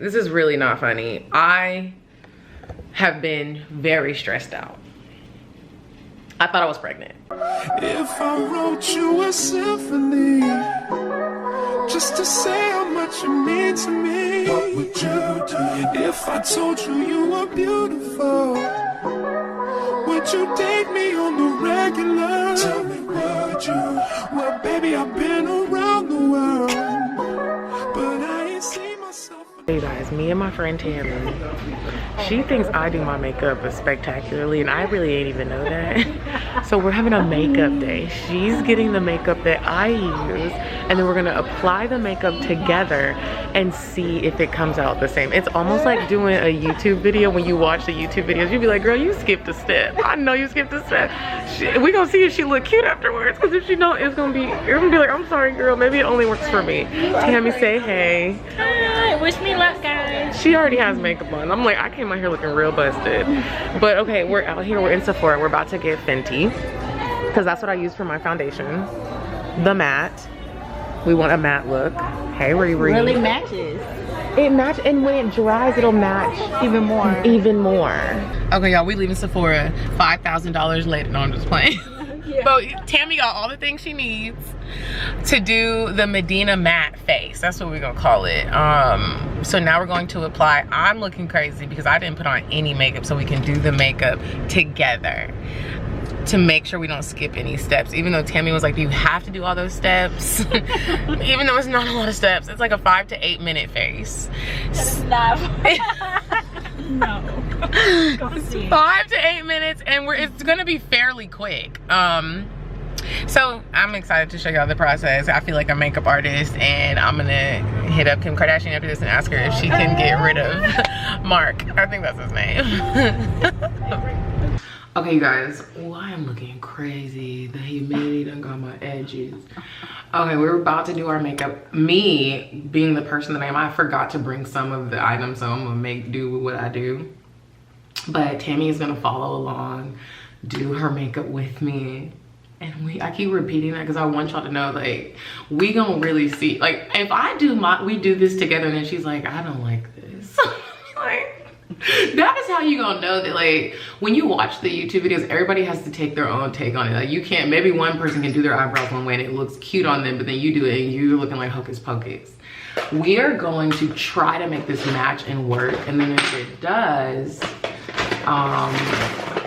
This is really not funny. I have been very stressed out. I thought I was pregnant. If I wrote you a symphony, just to say how much you mean to me, what would you do? If I told you you were beautiful, would you date me on the regular? Tell me, would you? Well, baby, I've been around the world, but I ain't seen myself. Hey guys, me and my friend Tammy, she thinks I do my makeup spectacularly and I really ain't even know that. So we're having a makeup day. She's getting the makeup that I use and then we're gonna apply the makeup together and see if it comes out the same. It's almost like doing a YouTube video. When you watch the YouTube videos, you'd be like, girl, you skipped a step. I know you skipped a step. We gonna see if she look cute afterwards, because if she don't, you're gonna be like, I'm sorry girl, maybe it only works for me. Tammy, say hey. Hi, wish me luck, guys. She already has makeup on. I'm like, I came out here looking real busted. But okay, we're out here, we're in Sephora. We're about to get Fenty, because that's what I use for my foundation. The matte. We want a matte look. Hey, Riri. Really matches. It matches, and when it dries, it'll match Even more. even more. Okay, y'all, we leaving Sephora $5,000 later. No, I'm just playing. Yeah. But Tammy got all the things she needs to do the Medinah matte face. That's what we're gonna call it. So now we're going to apply. I'm looking crazy because I didn't put on any makeup, so we can do the makeup together to make sure we don't skip any steps. Even though Tammy was like, do you have to do all those steps? Even though it's not a lot of steps, it's like a 5 to 8 minute face. That's not. No. It's 5 to 8 minutes, and it's gonna be fairly quick. So I'm excited to show y'all the process. I feel like a makeup artist, and I'm gonna hit up Kim Kardashian after this and ask her if she can get rid of Mark. I think that's his name. Okay, you guys, well, I am looking crazy. The humidity done got my edges. Okay, we're about to do our makeup. Me, being the person that I am, I forgot to bring some of the items, so I'm gonna do with what I do. But Tammy is gonna follow along, do her makeup with me. And I keep repeating that because I want y'all to know, like, we gonna really see. Like, if I do we do this together and then she's like, I don't like this. Like, that is how you gonna know that, like, when you watch the YouTube videos, everybody has to take their own take on it. Like, you can't, maybe one person can do their eyebrows one way and it looks cute on them, but then you do it and you're looking like hocus pocus. We are going to try to make this match and work, and then if it does,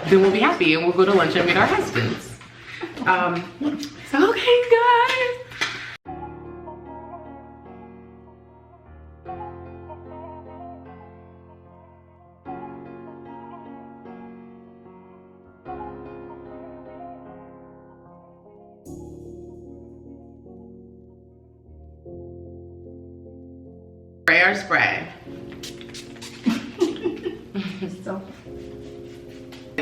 then we'll be happy and we'll go to lunch and meet our husbands. So okay guys. Spray or spray? So.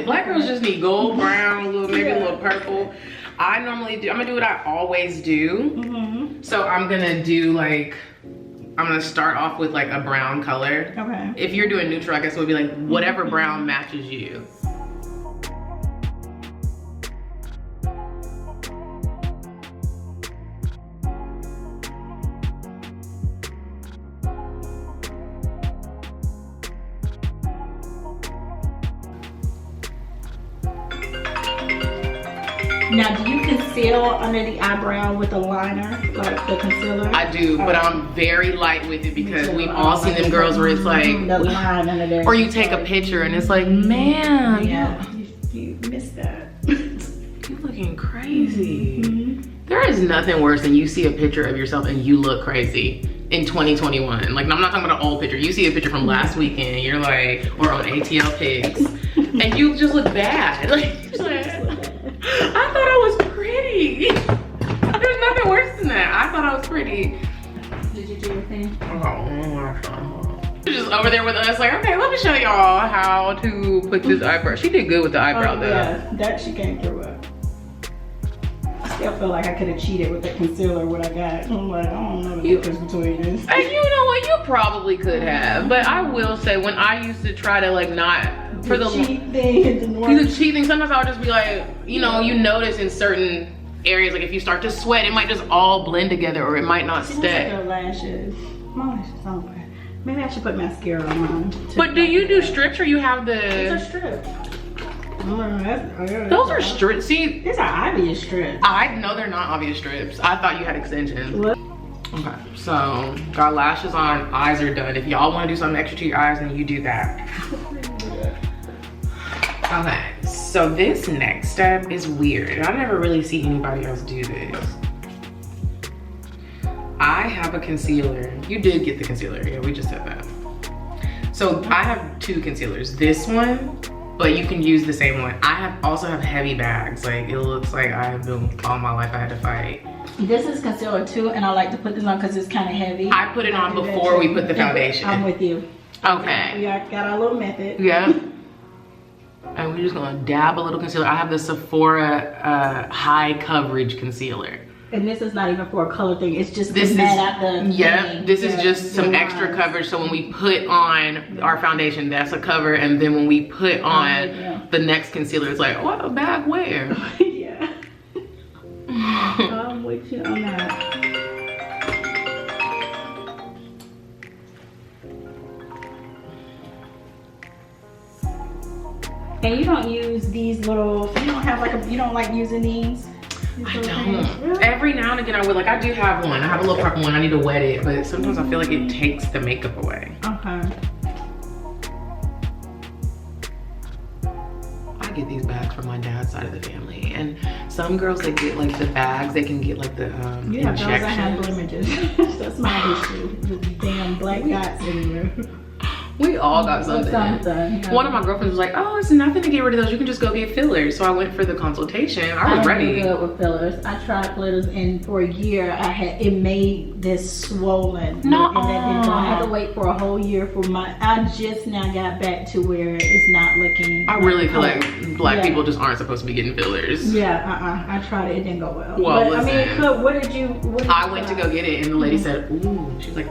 Black girls just need gold, brown, maybe a little purple. I normally do, I'm gonna do what I always do. So I'm gonna do like, I'm gonna start off with like a brown color. Okay. If you're doing neutral, I guess it would be like whatever brown matches you. Now, do you conceal under the eyebrow with a liner, like the concealer? I do, but I'm very light with it because we've all seen them girls where it's like, the line under there. or you take a picture and it's like, man, yeah, you missed that. you're looking crazy. There is nothing worse than you see a picture of yourself and you look crazy in 2021. Like, I'm not talking about an old picture. You see a picture from last weekend, you're like, or on ATL pics, and you just look bad. Like, you're like, I thought I was pretty. There's nothing worse than that. I thought I was pretty. Did you do your thing? She's just over there with us like, okay, let me show y'all how to put this eyebrow. She did good with the eyebrow though. Yeah, that she came through it. I still feel like I could have cheated with the concealer, what I got. I'm like, I don't know the difference between this. And you know what, you probably could have. But I will say, when I used to try to like not, for the cheat thing, the cheat thing, sometimes I'll just be like, you know, you notice in certain areas, like if you start to sweat, it might just all blend together or it might not stay. Your lashes. My lashes somewhere. Maybe I should put mascara on. But do you do strips or you have It's a the... strip. Those are strips. See, These are obvious strips. I know they're not obvious strips. I thought you had extensions. What? Okay, so got lashes on, eyes are done. If y'all want to do something extra to your eyes, then you do that. Okay, so this next step is weird. I never really see anybody else do this. I have a concealer. You did get the concealer, yeah, we just said that. So I have two concealers. This one, but you can use the same one. I also have heavy bags. Like, it looks like I have been, all my life I had to fight. This is concealer too, and I like to put this on because it's kind of heavy. I put it on before we put the foundation. I'm with you. Okay. We got our little method. Yeah. And we're just gonna dab a little concealer. I have the Sephora high coverage concealer. And this is not even for a color thing. It's just This to is, mat out the thing. this is just some the extra lines. coverage. So when we put on our foundation, that's a cover. And then when we put on the next concealer, it's like, what a bag where? Yeah. I'm with you on that. And you don't use these little, you don't have like a, you don't like using these? I don't. Every now and again I would. Like, I do have one. I have a little purple one. I need to wet it, but sometimes I feel like it takes the makeup away. Okay. I get these bags from my dad's side of the family, and some girls, they get like the bags. They can get like the Yeah, those that have injections. blemishes. That's my issue. The damn black dots everywhere. We all got something. Yeah. One of my girlfriends was like, "Oh, it's nothing to get rid of those. You can just go get fillers." So I went for the consultation. I was ready. I'm good with fillers. I tried fillers, and for a year, it made this swollen. No. And that didn't go. I had to wait for a whole year for my. I just now got back to where it's not looking. I really feel like black people just aren't supposed to be getting fillers. Yeah. I tried it. It didn't go well. Well, but, I mean, listen. what did you? I went to go get it, and the lady said, "Ooh," she's like,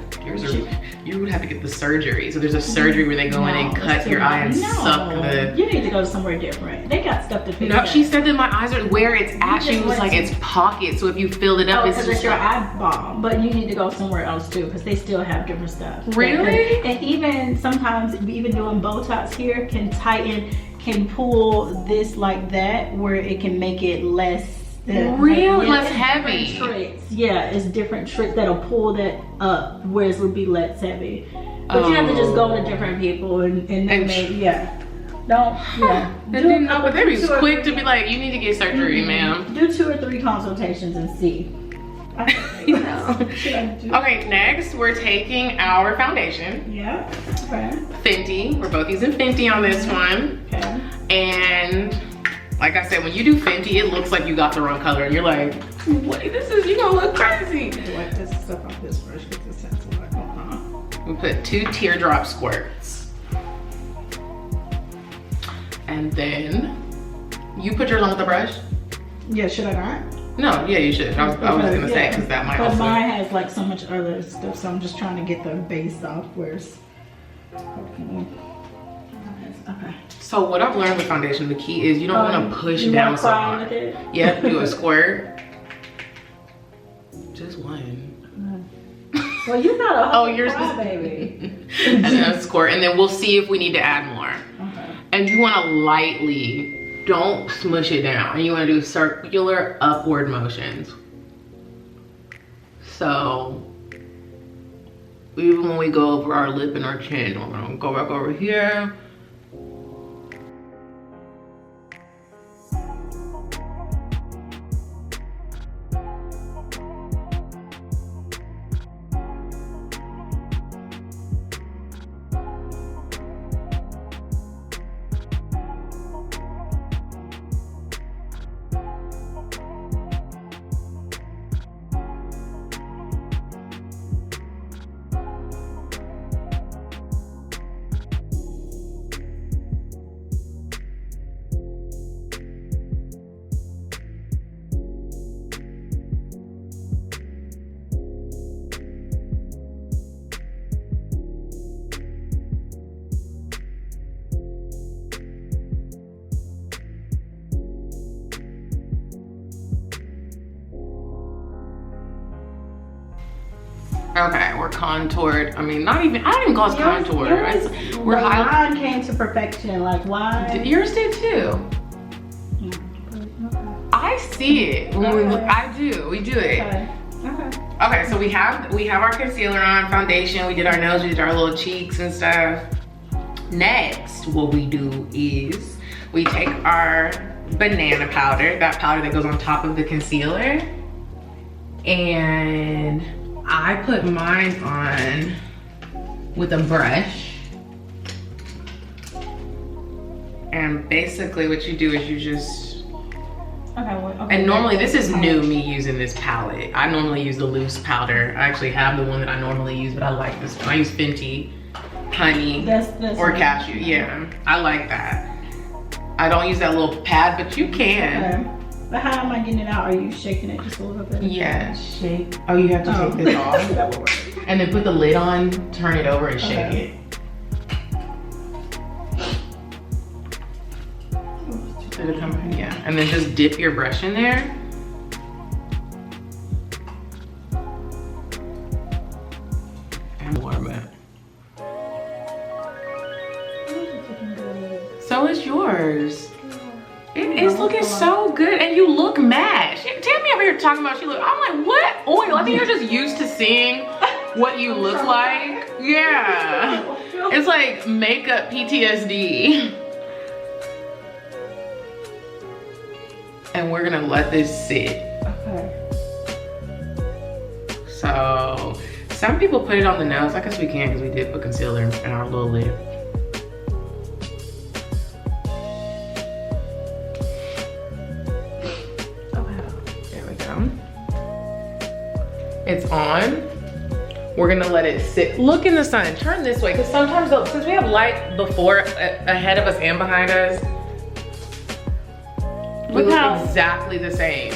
"You would have to get the surgery." So there's a surgery where they go in and cut your eye and suck the. You need to go somewhere different. They got stuff to fix. No, she said that my eyes are where it's at. She was like, it's pocket. So if you fill it up, it's because just it's your like, eyeball. But you need to go somewhere else too, because they still have different stuff. Really? And even sometimes, even doing Botox here can tighten, can pull this like that, where it can make it less. Real, less it's heavy. different tricks. Yeah, it's different tricks that'll pull that up, whereas it would be less heavy. But you have to just go to different people and Don't, but they be quick to be like, you need to get surgery, ma'am. Do 2 or 3 consultations and see. You know. Okay, next we're taking our foundation. Yeah. Okay. Fenty. We're both using Fenty on this one. Okay. And like I said, when you do Fenty, it looks like you got the wrong color, and you're like, what? This is, you gonna look crazy. Wipe this stuff off this brush because this has to like, We put 2 teardrop squirts. And then you put yours on with the brush? Yeah, should I not? No, yeah, you should. I was gonna say, because that might but also. mine has like so much other stuff, so I'm just trying to get the base off. Where's okay. So what I've learned with foundation, the key is you don't want to push you down so cry hard. with it? Yep, do a squirt. Just one. Well, you got a whole yours cry, is baby. And then a squirt, and then we'll see if we need to add more. Okay. And you want to lightly, don't smush it down. And you want to do circular upward motions. So even when we go over our lip and our chin, we're gonna go back over here. Okay, we're contoured. I mean, not even, I don't even call it contour. We're high. Mine came to perfection. Like, why? Yours did too. I see it when we look. I do. We do it. Okay, so we have our concealer on, foundation. We did our nose. We did our little cheeks and stuff. Next, what we do is we take our banana powder, that powder that goes on top of the concealer, and I put mine on with a brush. And basically what you do is you just, and normally this is new, me using this palette. I normally use the loose powder. I actually have the one that I normally use, but I like this one. I use Fenty, Honey, or Cashew. Yeah, I like that. I don't use that little pad, but you can. Okay. But how am I getting it out? Are you shaking it just a little bit? Yeah, shake. Oh, you have to take this off. That will work. And then put the lid on, turn it over, and shake it. Yeah, and then just dip your brush in there. And warm it. So is yours. It is looking so good, and you look matched. Tammy over here talking about she look. I'm like, what oil? I think you're just used to seeing what you look like. Yeah, it's like makeup PTSD. And we're gonna let this sit. Okay. So some people put it on the nose. I guess we can because we did put concealer in our little lid. There we go. It's on. We're gonna let it sit. Look in the sun. Turn this way, because sometimes since we have light before, ahead of us and behind us, we look exactly the same.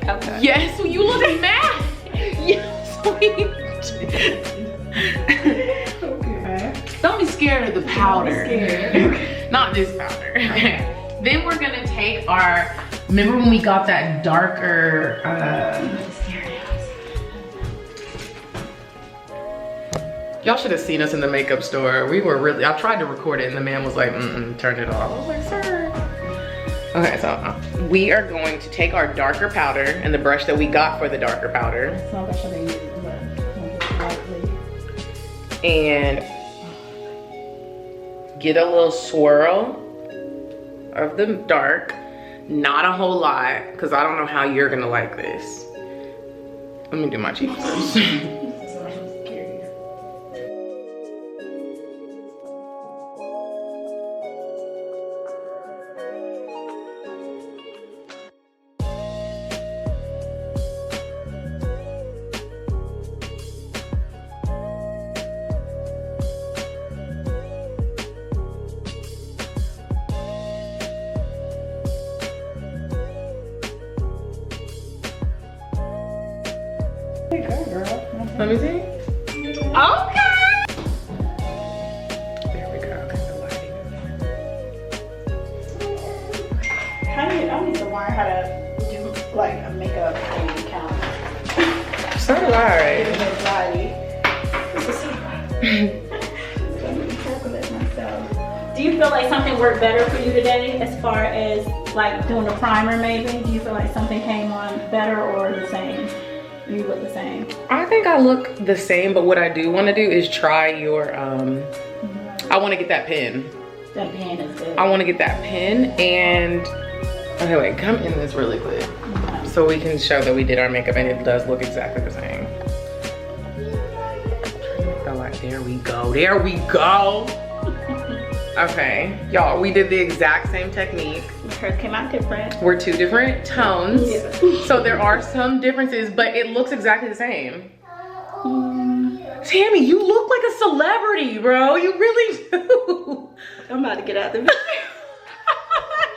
Okay. Yes, you look mad. Yes, we Okay. Don't be scared of the powder. Scared. Not this powder. Okay. Then we're gonna take our, remember when we got that darker, y'all should have seen us in the makeup store. We were really, I tried to record it and the man was like, turn it off. I was like, sir. Okay, so we are going to take our darker powder and the brush that we got for the darker powder. It's not what I use, but and get a little swirl of the dark. Not a whole lot, because I don't know how you're gonna like this. Let me do my cheeks first. Let me see. Okay. There we go. Kind of lighting. I need to learn how to do like a makeup count. So do I. Do you feel like something worked better for you today as far as like doing a primer maybe? Do you feel like something came on better or the same? You look the same. I think I look the same, but what I do want to do is try your, I want to get that pen. That pen is good. I want to get that pen and, okay, wait, come in this really quick. So we can show that we did our makeup and it does look exactly the same. There we go, there we go. Okay, y'all, we did the exact same technique. Hers came out different. We're two different tones. Yeah. So there are some differences, but it looks exactly the same. Tammy, you look like a celebrity, bro. You really do. I'm about to get out the video.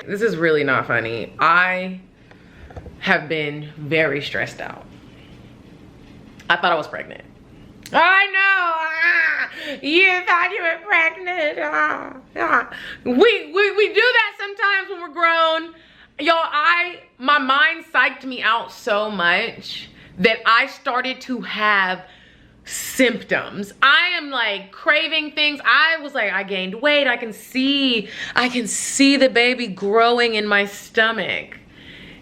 This is really not funny. I have been very stressed out. I thought I was pregnant. I know. You thought you were pregnant. We do that sometimes when we're grown. Y'all, my mind psyched me out so much that I started to have symptoms. I am like craving things. I was like, I gained weight. I can see the baby growing in my stomach.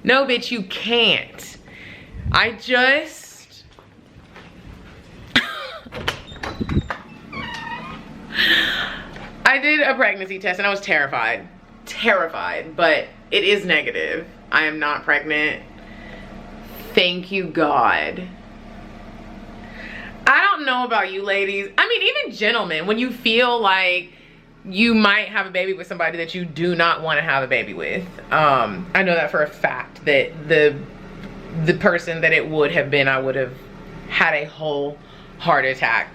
No, bitch, you can't. I just, I did a pregnancy test and I was terrified, but it is negative. I am not pregnant. Thank you, God. I don't know about you ladies. I mean, even gentlemen, when you feel like you might have a baby with somebody that you do not want to have a baby with. I know that for a fact that the person that it would have been, I would have had a whole heart attack.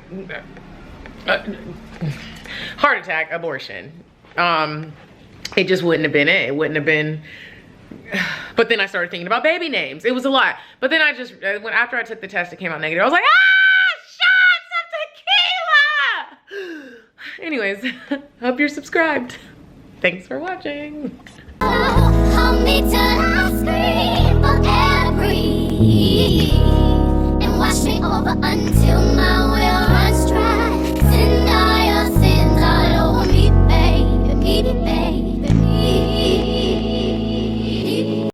Heart attack, abortion. It just wouldn't have been it. It wouldn't have been. But then I started thinking about baby names. It was a lot. But then I just, after I took the test, it came out negative. I was like, shots of tequila! Anyways, hope you're subscribed. Thanks for watching. Hold me till I scream for every and wash me over until my